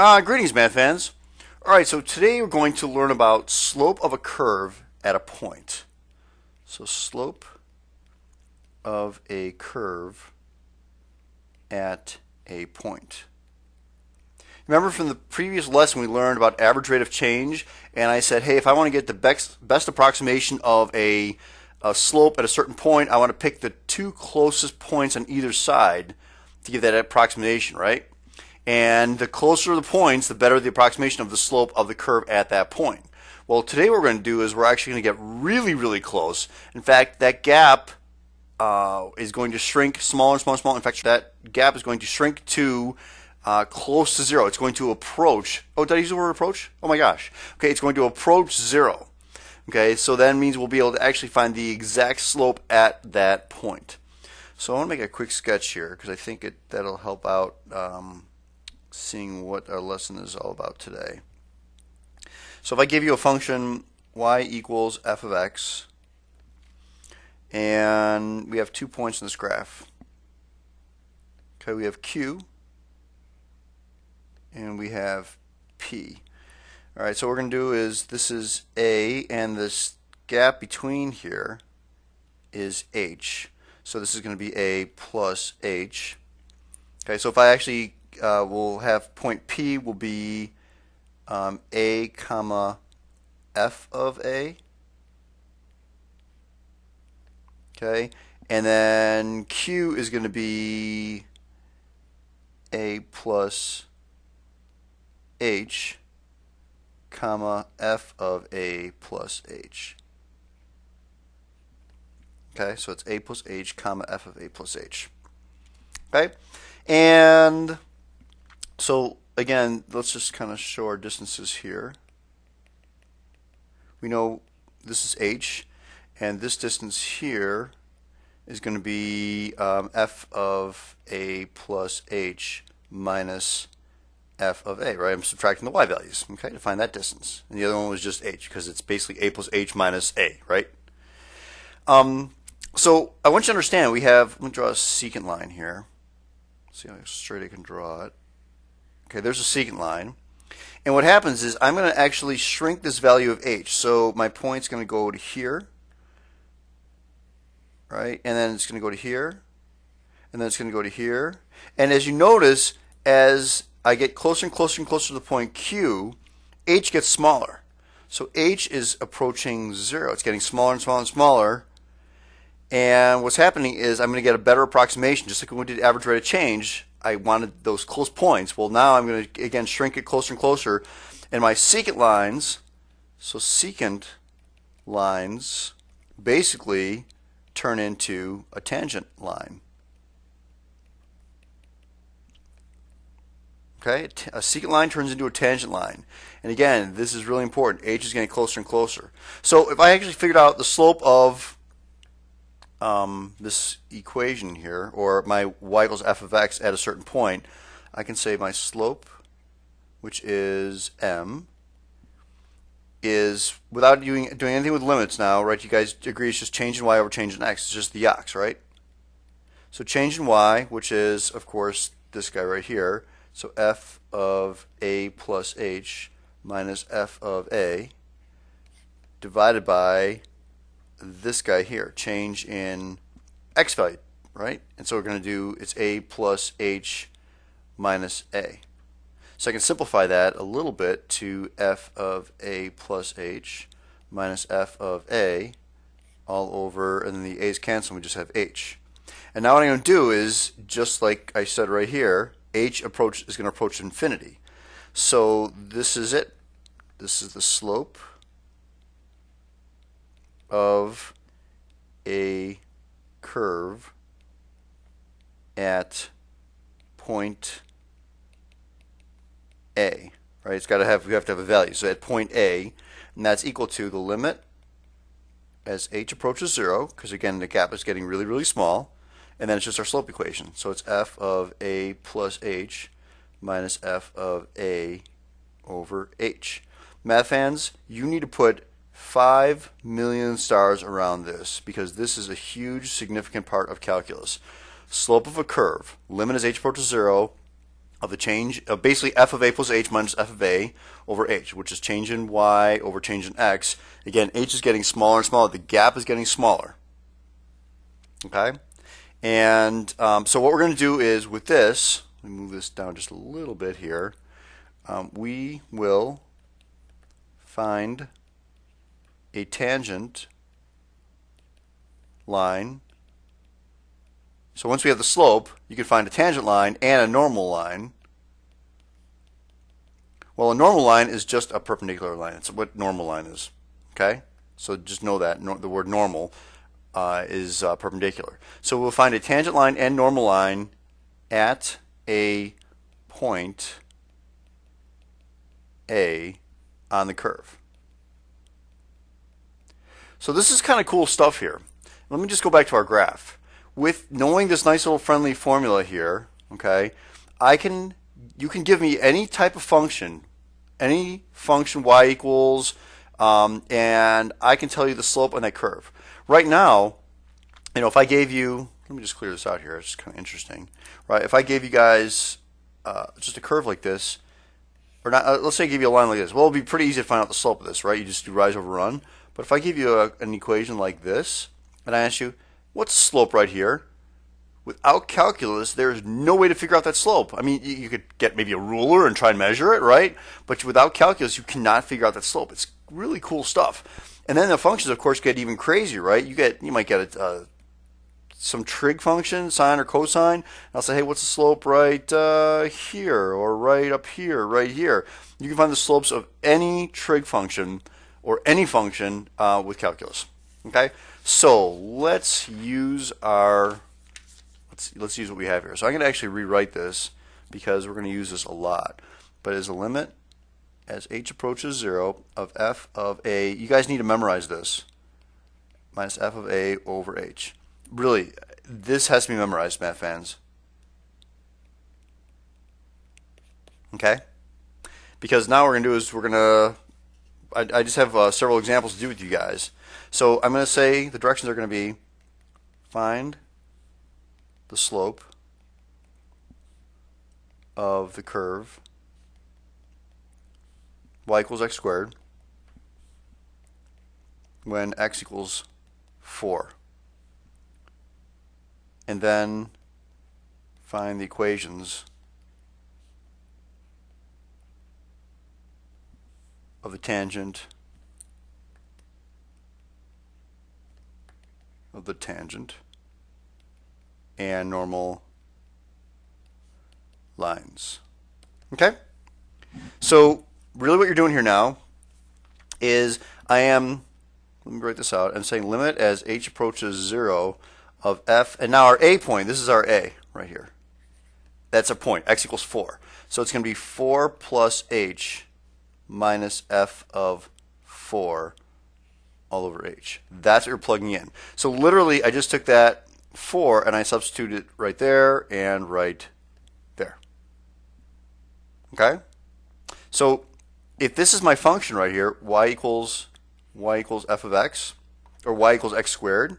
Greetings, math fans. Alright, so today we're going to learn about slope of a curve at a point. So slope of a curve at a point. Remember from the previous lesson we learned about average rate of change, and I said, hey, if I want to get the best approximation of a slope at a certain point, I want to pick the two closest points on either side to give that approximation, right? And the closer the points, the better the approximation of the slope of the curve at that point. Well, today what we're going to do is we're actually going to get really, really close. In fact, that gap is going to shrink smaller and smaller and smaller. In fact, that gap is going to shrink to close to zero. It's going to approach. Oh, did I use the word approach? Oh my gosh. Okay, it's going to approach zero. Okay, so that means we'll be able to actually find the exact slope at that point. So I want to make a quick sketch here because I think that'll help out seeing what our lesson is all about today. So if I give you a function y equals f of x, and we have 2 points in this graph. Okay, we have q and we have p. Alright, so what we're going to do is this is a, and this gap between here is h. So this is going to be a plus h. Okay, so if I actually we'll have point P will be a comma f of a. Okay, and then Q is going to be a plus h comma f of a plus h. Okay, so it's a plus h comma f of a plus h. Okay, and so again, let's just kind of show our distances here. We know this is h, and this distance here is going to be f of a plus h minus f of a, right? I'm subtracting the y values, okay, to find that distance. And the other one was just h, because it's basically a plus h minus a, right? So I want you to understand, let me draw a secant line here. See how straight I can draw it. Okay, there's a secant line. And what happens is I'm going to actually shrink this value of h. So my point's going to go to here, right? And then it's going to go to here, and then it's going to go to here. And as you notice, as I get closer and closer and closer to the point Q, h gets smaller. So h is approaching zero. It's getting smaller and smaller and smaller. And what's happening is I'm going to get a better approximation. Just like when we did average rate of change, I wanted those close points. Well, now I'm going to, again, shrink it closer and closer. And my secant lines, so secant lines basically turn into a tangent line. Okay, a secant line turns into a tangent line. And again, this is really important. H is getting closer and closer. So if I actually figured out the slope of this equation here, or my y equals f of x at a certain point, I can say my slope, which is m, is, without doing anything with limits now, right? You guys agree it's just change in y over change in x. It's just the x, right? So change in y, which is, of course, this guy right here. So f of a plus h minus f of a divided by this guy here, change in x value, right? And so we're going to do, it's a plus h minus a. So I can simplify that a little bit to f of a plus h minus f of a all over, and then the a's cancel, and we just have h. And now what I'm going to do is, just like I said right here, h is going to approach infinity. So this is it. This is the slope of a curve at point A, right? It's got to have, we have to have a value. So at point A, and that's equal to the limit as h approaches zero, because again the gap is getting really, really small, and then it's just our slope equation. So it's f of a plus h minus f of a over h. Math fans, you need to put 5 million stars around this, because this is a huge, significant part of calculus. Slope of a curve, limit as h approaches zero, of the change of basically f of a plus h minus f of a over h, which is change in y over change in x. Again, h is getting smaller and smaller. The gap is getting smaller. Okay? And so what we're going to do is with this, let me move this down just a little bit here, we will find a tangent line. So once we have the slope, you can find a tangent line and a normal line. Well, a normal line is just a perpendicular line. It's what normal line is. Okay? So just know that the word normal is perpendicular. So we'll find a tangent line and normal line at a point A on the curve. So this is kind of cool stuff here. Let me just go back to our graph. With knowing this nice little friendly formula here, okay, you can give me any type of function, any function y equals, and I can tell you the slope on that curve. Right now, you know, if I gave you, let me just clear this out here, it's kind of interesting, right? If I gave you guys just a curve like this, or not, let's say I give you a line like this, well, it'd be pretty easy to find out the slope of this, right? You just do rise over run. But if I give you an equation like this, and I ask you, what's the slope right here? Without calculus, there's no way to figure out that slope. I mean, you could get maybe a ruler and try and measure it, right? But without calculus, you cannot figure out that slope. It's really cool stuff. And then the functions, of course, get even crazier, right? You might get some trig function, sine or cosine. I'll say, hey, what's the slope right here, or right up here, right here? You can find the slopes of any trig function or any function with calculus. Okay, so let's use let's use what we have here. So I'm going to actually rewrite this because we're going to use this a lot. But as a limit as h approaches 0 of f of a, you guys need to memorize this, minus f of a over h. Really, this has to be memorized, math fans. Okay? Because now what we're going to do is we're going to, I just have several examples to do with you guys. So I'm going to say the directions are going to be find the slope of the curve y equals x squared when x equals 4. And then find the equations of the tangent and normal lines. Okay? So really what you're doing here now is let me write this out, I'm saying limit as h approaches 0 of f, and now our a point, this is our a right here. That's a point, x equals 4. So it's going to be 4 plus h minus f of 4 all over h. That's what you're plugging in. So literally I just took that 4 and I substituted it right there and right there. Okay? So if this is my function right here, y equals f of x, or y equals x squared,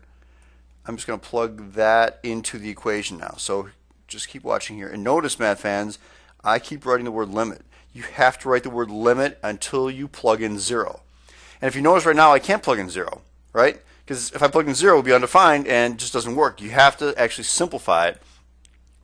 I'm just going to plug that into the equation now. So just keep watching here. And notice, math fans, I keep writing the word limit. You have to write the word limit until you plug in 0. And if you notice right now, I can't plug in 0, right? Because if I plug in 0, it will be undefined and it just doesn't work. You have to actually simplify it.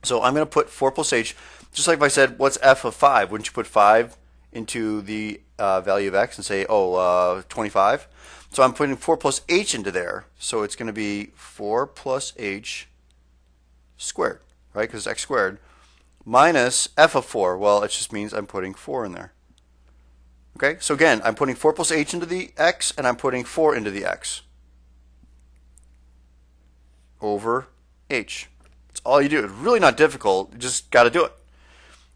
So I'm going to put 4 plus h, just like if I said, what's f of 5? Wouldn't you put 5 into the value of x and say, 25? So I'm putting 4 plus h into there. So it's going to be 4 plus h squared, right? Because it's x squared, minus f of 4. Well, it just means I'm putting 4 in there. Okay, so again, I'm putting 4 plus h into the x, and I'm putting 4 into the x over h. It's all you do. It's really not difficult. You just got to do it.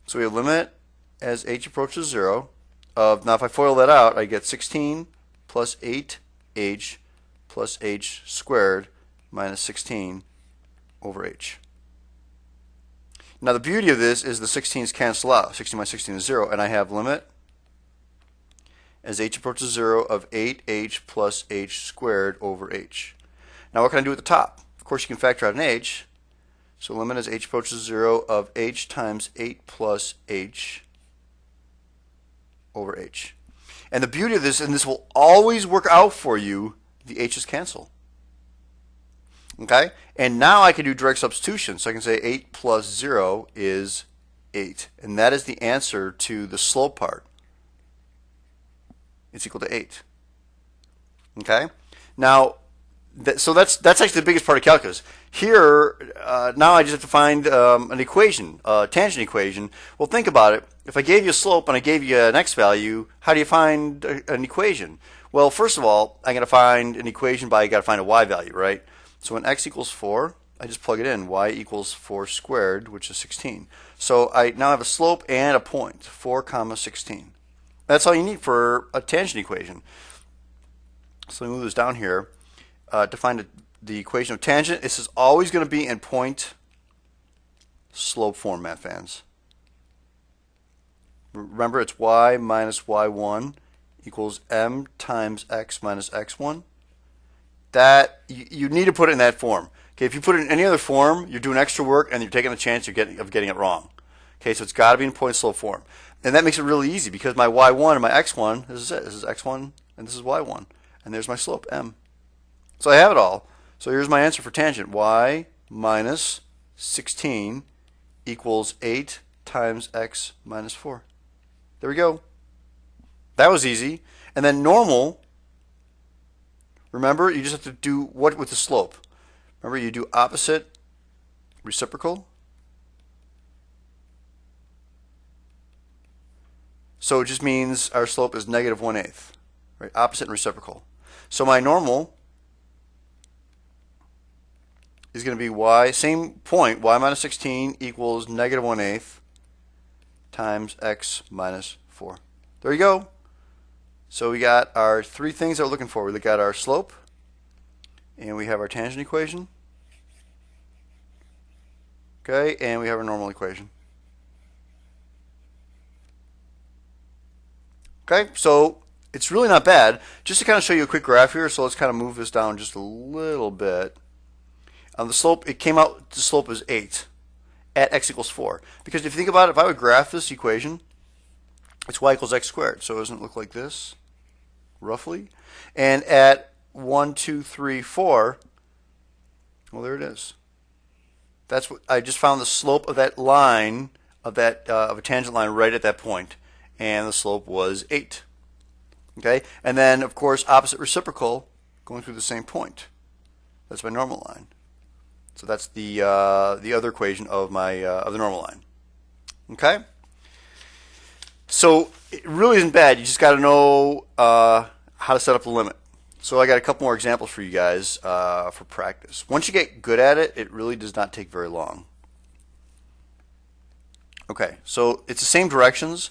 So we have limit as h approaches 0 of, now if I FOIL that out, I get 16 plus 8h plus h squared minus 16 over h. Now the beauty of this is the 16's cancel out. 16 minus 16 is 0, and I have limit as h approaches 0 of 8h plus h squared over h. Now what can I do at the top? Of course you can factor out an h. So limit as h approaches 0 of h times 8 plus h over h. And the beauty of this, and this will always work out for you, the h's cancel. Okay? And now I can do direct substitution. So I can say 8 plus 0 is 8. And that is the answer to the slope part. It's equal to 8. Okay? Now, so that's actually the biggest part of calculus. Here, now I just have to find an equation, a tangent equation. Well, think about it. If I gave you a slope and I gave you an x value, how do you find an equation? Well, first of all, I'm going to find an equation by I got to find a y value, right? So when x equals 4, I just plug it in. Y equals 4 squared, which is 16. So I now have a slope and a point, 4 comma 16. That's all you need for a tangent equation. So let me move this down here. To find the equation of tangent, this is always going to be in point slope form, math fans. Remember, it's y minus y1 equals m times x minus x1. That you need to put it in that form. Okay, if you put it in any other form, you're doing extra work and you're taking the chance of getting it wrong. Okay, so it's got to be in point slope form, and that makes it really easy because my y1 and my x1, this is it. This is x1 and this is y1, and there's my slope m. So I have it all. So here's my answer for tangent. Y minus 16 equals 8 times x minus 4. There we go. That was easy. And then normal, remember, you just have to do what with the slope? Remember, you do opposite reciprocal. So it just means our slope is negative 1/8. Right? Opposite and reciprocal. So my normal is going to be y, same point, y minus 16 equals negative 1/8 times x minus 4. There you go. So we got our three things that we're looking for. We got our slope, and we have our tangent equation. Okay, and we have our normal equation. Okay, so it's really not bad. Just to kind of show you a quick graph here, so let's kind of move this down just a little bit. The slope, it came out, the slope is 8 at x equals 4. Because if you think about it, if I would graph this equation, it's y equals x squared. So it doesn't look like this, roughly. And at 1, 2, 3, 4, well, there it is. That's what I just found the slope of that line, of a tangent line right at that point. And the slope was 8. Okay? And then, of course, opposite reciprocal going through the same point. That's my normal line. So that's the other equation of my of the normal line. Okay. So it really isn't bad. You just got to know how to set up the limit. So I got a couple more examples for you guys for practice. Once you get good at it, it really does not take very long. Okay. So it's the same directions.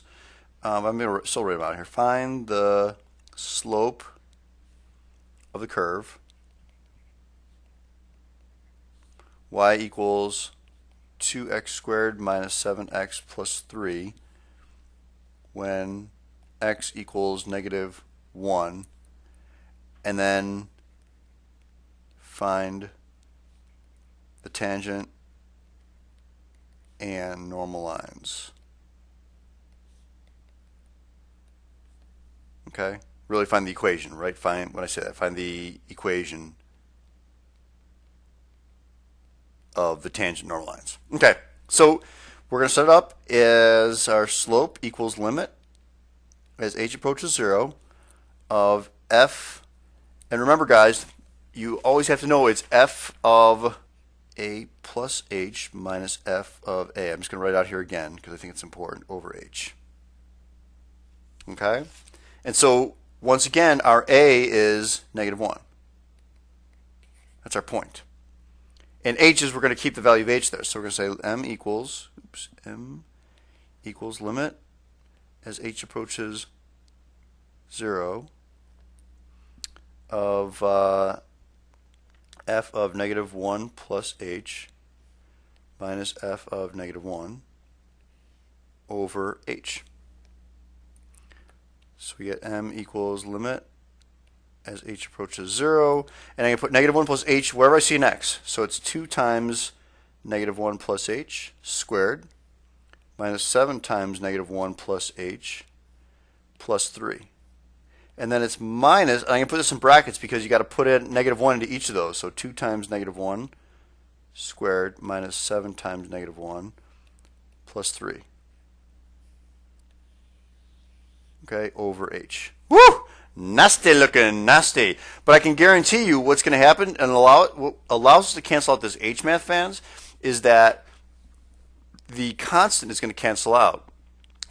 I'm going to still write about it here. Find the slope of the curve. Y equals 2x squared minus 7x plus 3 when x equals negative 1, and then find the tangent and normal lines. Okay? Really find the equation, right? Find, when I say that, find the equation of the tangent normal lines. Okay, so we're going to set it up as our slope equals limit as h approaches 0 of f, and remember guys, you always have to know it's f of a plus h minus f of a. I'm just going to write it out here again because I think it's important, over h. Okay, and so once again our a is negative 1. That's our point. And h is, we're going to keep the value of h there. So we're going to say m equals limit as h approaches 0 of f of negative 1 plus h minus f of negative 1 over h. So we get m equals limit as h approaches 0, and I can put negative 1 plus h wherever I see an x. So it's 2 times negative 1 plus h squared minus 7 times negative 1 plus h plus 3. And then it's minus, and I can put this in brackets because you got to put in negative 1 into each of those. So 2 times negative 1 squared minus 7 times negative 1 plus 3. Okay, over h. Woo! Nasty looking, nasty. But I can guarantee you what's going to happen and what allows us to cancel out this h, math fans, is that the constant is going to cancel out,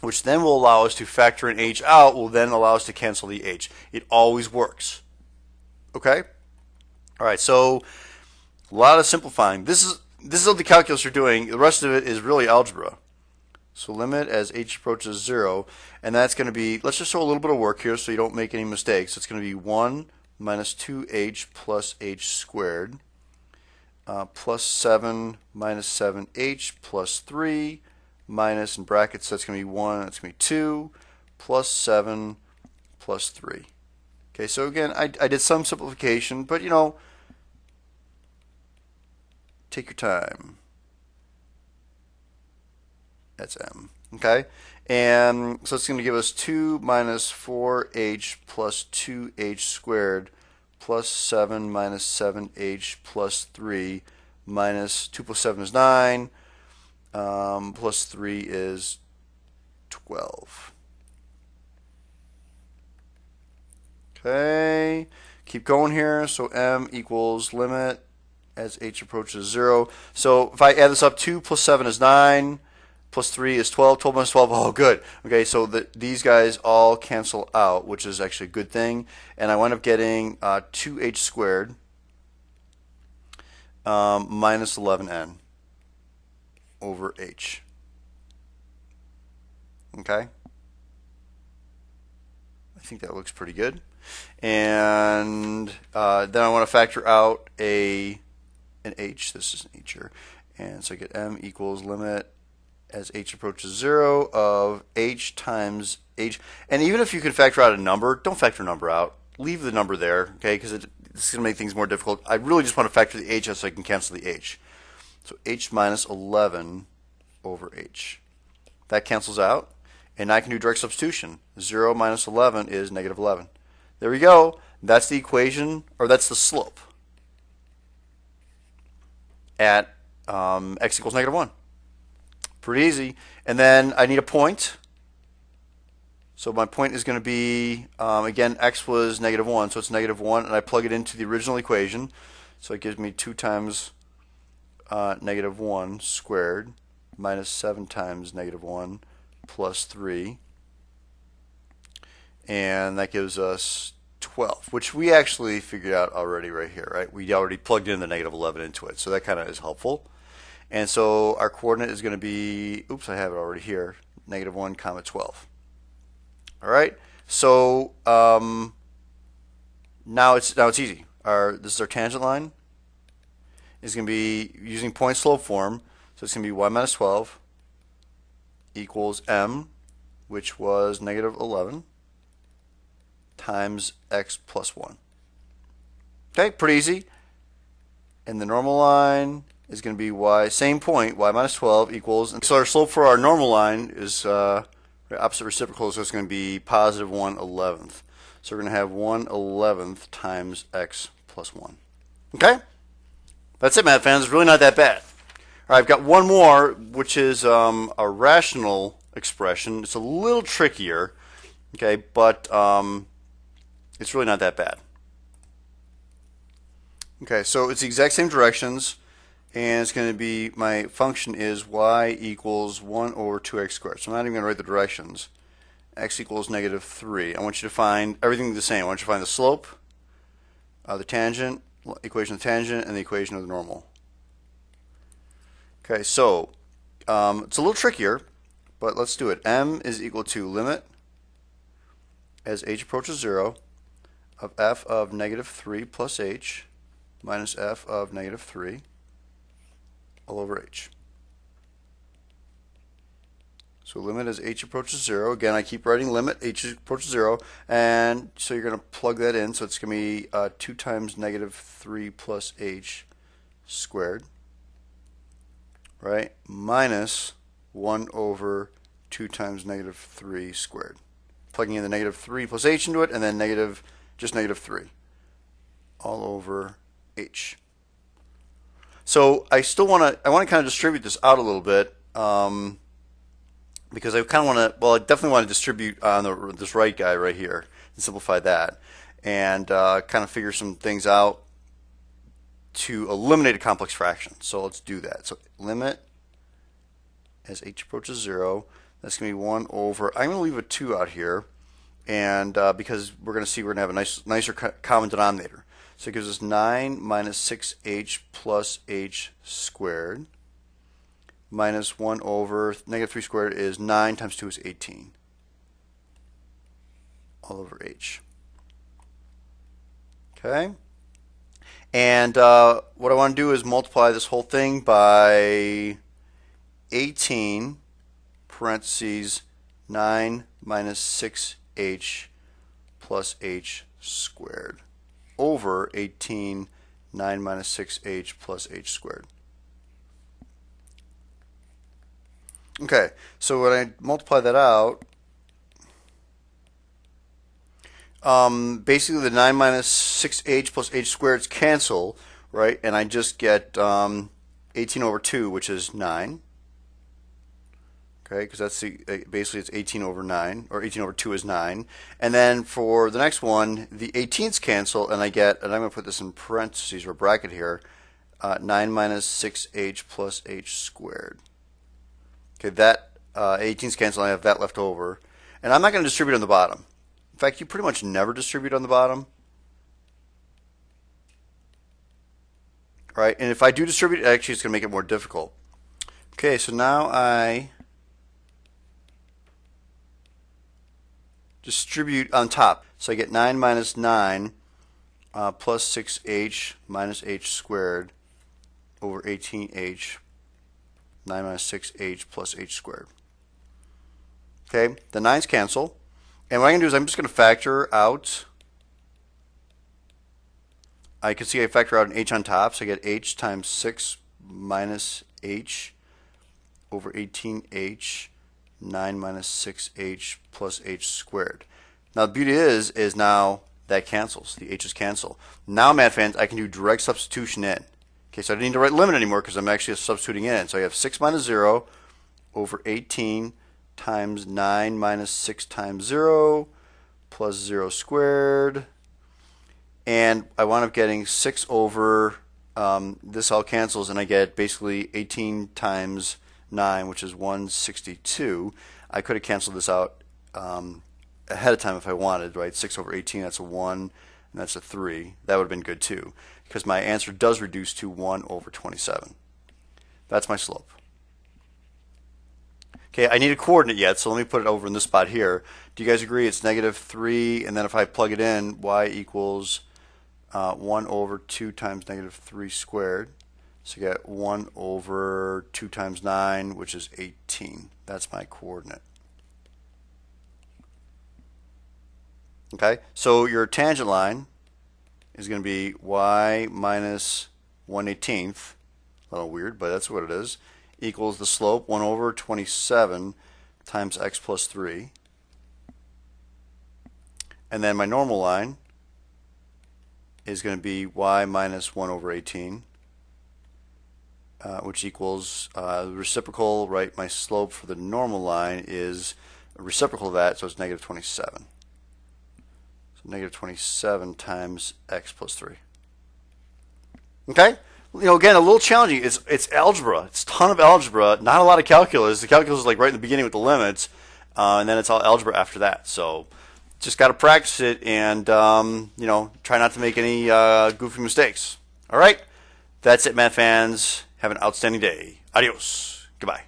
which then will allow us to factor an h out, will then allow us to cancel the h. It always works. Okay? All right, so a lot of simplifying. This is what the calculus are doing. The rest of it is really algebra. So limit as h approaches 0, and that's going to be, let's just show a little bit of work here so you don't make any mistakes. It's going to be 1 minus 2h plus h squared plus 7 minus 7h plus 3 minus, in brackets, that's going to be 1, that's going to be 2 plus 7 plus 3. Okay, so again, I did some simplification, but you know, take your time. That's m. Okay? And so it's going to give us 2 minus 4h plus 2h squared plus 7 minus 7h plus 3 minus 2 plus 7 is 9 plus 3 is 12. Okay, keep going here. So m equals limit as h approaches 0. So if I add this up, 2 plus 7 is 9. Plus 3 is 12. 12 minus 12, oh, good. Okay, so these guys all cancel out, which is actually a good thing. And I wind up getting 2h squared minus 11n over h. Okay? I think that looks pretty good. And then I want to factor out an h. This is an h here. And so I get m equals limit as h approaches 0 of h times h. And even if you can factor out a number, don't factor a number out. Leave the number there, okay, because it's going to make things more difficult. I really just want to factor the h out so I can cancel the h. So h minus 11 over h. That cancels out. And now I can do direct substitution. 0 minus 11 is negative 11. There we go. That's the equation, or that's the slope at x equals negative 1. Pretty easy. And then I need a point. So my point is going to be, again, x was negative 1, so it's negative 1, and I plug it into the original equation. So it gives me 2 times negative 1 squared minus 7 times negative 1 plus 3. And that gives us 12, which we actually figured out already right here, right? We already plugged in the negative 11 into it, so that kind of is helpful. And so our coordinate is going to be, oops, I have it already here, negative 1 comma 12. All right, so now it's easy. This is our tangent line. It's going to be using point slope form, so it's going to be y minus 12 equals m, which was negative 11, times x plus 1. Okay, pretty easy. And the normal line is going to be y, same point, y minus 12 equals, and so our slope for our normal line is opposite reciprocal, so it's going to be positive 1/11. So we're going to have 1/11 times x plus 1. Okay? That's it, math fans. It's really not that bad. All right, I've got one more, which is a rational expression. It's a little trickier, okay, but it's really not that bad. Okay, so it's the exact same directions. And it's going to be, my function is y equals 1 over 2x squared. So I'm not even going to write the directions. X equals negative 3. I want you to find everything the same. I want you to find the slope, the tangent, equation of the tangent, and the equation of the normal. Okay, so it's a little trickier, but let's do it. M is equal to limit as h approaches 0 of f of negative 3 plus h minus f of negative 3 all over h. So limit as h approaches 0. Again, I keep writing limit, h approaches 0, and so you're going to plug that in. So it's going to be 2 times negative 3 plus h squared right, minus 1 over 2 times negative 3 squared. Plugging in the negative 3 plus h into it, and then just negative 3 all over h. So I want to kind of distribute this out a little bit, because I kind of want to, well, I definitely want to distribute on this right guy right here and simplify that, and kind of figure some things out to eliminate a complex fraction. So let's do that. So limit as h approaches 0, that's going to be 1 over, I'm going to leave a 2 out here, and because we're going to see we're going to have a nicer common denominator. So it gives us 9 minus 6h plus h squared minus 1 over negative 3 squared is 9 times 2 is 18 all over h. Okay? And what I want to do is multiply this whole thing by 18 parentheses 9 minus 6h plus h squared over 18 9 minus 6h plus h squared. Okay, so when I multiply that out, basically the 9 minus 6h plus h squareds cancel, right? And I just get 18 over 2, which is 9. Okay, because that's basically it's 18 over 9, or 18 over 2 is 9. And then for the next one, the 18s cancel, and I get, and I'm going to put this in parentheses or bracket here, 9 minus 6h plus h squared. Okay, that 18s cancel, and I have that left over. And I'm not going to distribute on the bottom. In fact, you pretty much never distribute on the bottom. Right, and if I do distribute, actually it's going to make it more difficult. Okay, so now I distribute on top. So I get 9 minus 9 plus 6h minus h squared over 18h, 9 minus 6h plus h squared. Okay, the 9's cancel. And what I'm going to do is I'm just going to factor out. I can see I factor out an h on top, so I get h times 6 minus h over 18h, 9 minus 6h plus h squared. Now the beauty is now that cancels. The h's cancel. Now, math fans, I can do direct substitution in. Okay, so I don't need to write limit anymore because I'm actually substituting in. So I have 6 minus 0 over 18 times 9 minus 6 times 0 plus 0 squared. And I wind up getting 6 over, this all cancels, and I get basically 18 times 9, which is 162. I could have canceled this out ahead of time if I wanted, right? 6 over 18, that's a 1, and that's a 3. That would have been good too, because my answer does reduce to 1 over 27. That's my slope. Okay, I need a coordinate yet, so let me put it over in this spot here. Do you guys agree it's negative 3, and then if I plug it in, y equals 1 over 2 times negative 3 squared. So you get 1 over 2 times 9, which is 18. That's my coordinate. Okay, so your tangent line is going to be y minus 1/18. A little weird, but that's what it is. Equals the slope 1 over 27 times x plus 3. And then my normal line is going to be y minus 1 over 18, which equals the reciprocal, right? My slope for the normal line is a reciprocal of that, so it's negative 27. So negative 27 times x plus 3. Okay? You know, again, a little challenging. It's algebra. It's a ton of algebra, not a lot of calculus. The calculus is like right in the beginning with the limits, and then it's all algebra after that. So just got to practice it and, you know, try not to make any goofy mistakes. All right? That's it, math fans. Have an outstanding day. Adios. Goodbye.